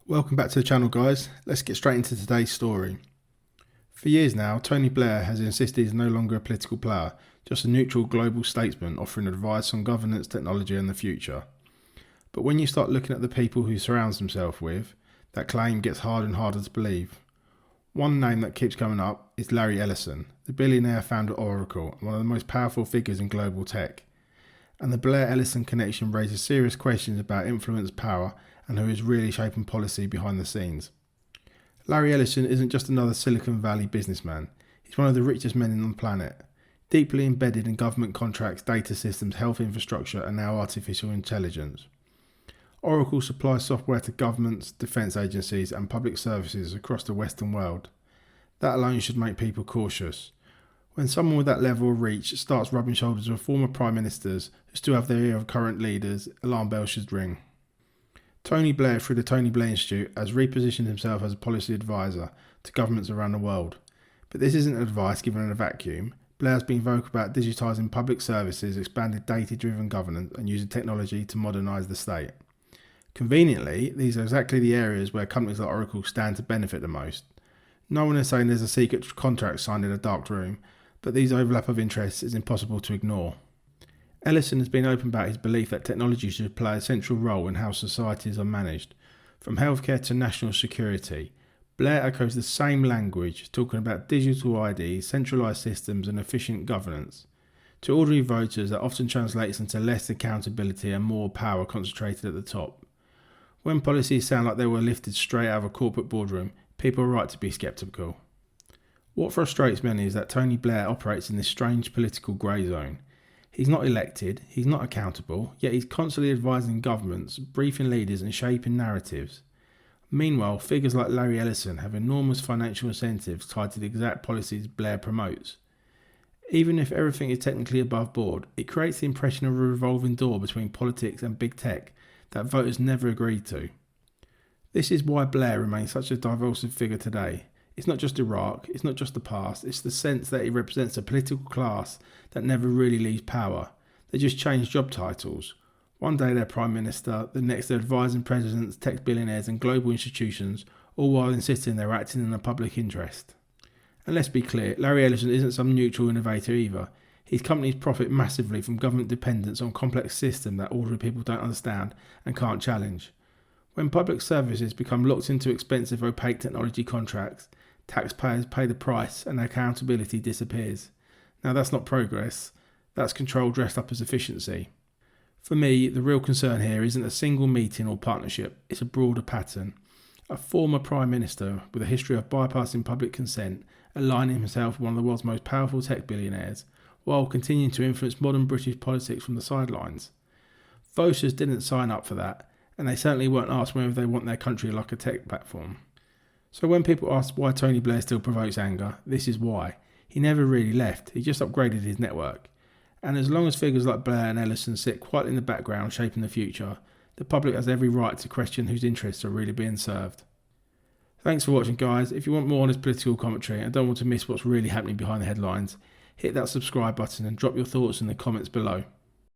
Welcome back to the channel, guys. Let's get straight into today's story. For years now, Tony Blair has insisted he's no longer a political player, just a neutral global statesman offering advice on governance, technology and the future. But when you start looking at the people he surrounds himself with, that claim gets harder and harder to believe. One name that keeps coming up is Larry Ellison, the billionaire founder of Oracle and one of the most powerful figures in global tech. And the Blair-Ellison connection raises serious questions about influence, power and who is really shaping policy behind the scenes. Larry Ellison isn't just another Silicon Valley businessman. He's one of the richest men on the planet, deeply embedded in government contracts, data systems, health infrastructure and now artificial intelligence. Oracle supplies software to governments, defence agencies and public services across the Western world. That alone should make people cautious. When someone with that level of reach starts rubbing shoulders with former prime ministers who still have their ear of current leaders, alarm bells should ring. Tony Blair, through the Tony Blair Institute, has repositioned himself as a policy advisor to governments around the world. But this isn't advice given in a vacuum. Blair has been vocal about digitising public services, expanded data-driven governance and using technology to modernise the state. Conveniently, these are exactly the areas where companies like Oracle stand to benefit the most. No one is saying there's a secret contract signed in a dark room, but these overlap of interests is impossible to ignore. Ellison has been open about his belief that technology should play a central role in how societies are managed, from healthcare to national security. Blair echoes the same language, talking about digital ID, centralised systems and efficient governance. To ordinary voters, that often translates into less accountability and more power concentrated at the top. When policies sound like they were lifted straight out of a corporate boardroom, people are right to be sceptical. What frustrates many is that Tony Blair operates in this strange political grey zone. He's not elected, he's not accountable, yet he's constantly advising governments, briefing leaders and shaping narratives. Meanwhile, figures like Larry Ellison have enormous financial incentives tied to the exact policies Blair promotes. Even if everything is technically above board, it creates the impression of a revolving door between politics and big tech that voters never agreed to. This is why Blair remains such a divisive figure today. It's not just Iraq, it's not just the past, it's the sense that he represents a political class that never really leaves power. They just change job titles. One day they're Prime Minister, the next they're advising presidents, tech billionaires and global institutions, all while insisting they're acting in the public interest. And let's be clear, Larry Ellison isn't some neutral innovator either. His companies profit massively from government dependence on complex systems that ordinary people don't understand and can't challenge. When public services become locked into expensive, opaque technology contracts, taxpayers pay the price and accountability disappears. Now that's not progress, that's control dressed up as efficiency. For me, the real concern here isn't a single meeting or partnership, it's a broader pattern. A former Prime Minister with a history of bypassing public consent, aligning himself with one of the world's most powerful tech billionaires, while continuing to influence modern British politics from the sidelines. Voters didn't sign up for that, and they certainly weren't asked whether they want their country like a tech platform. So when people ask why Tony Blair still provokes anger, this is why. He never really left, he just upgraded his network. And as long as figures like Blair and Ellison sit quietly in the background shaping the future, the public has every right to question whose interests are really being served. Thanks for watching, guys. If you want more honest political commentary and don't want to miss what's really happening behind the headlines, hit that subscribe button and drop your thoughts in the comments below.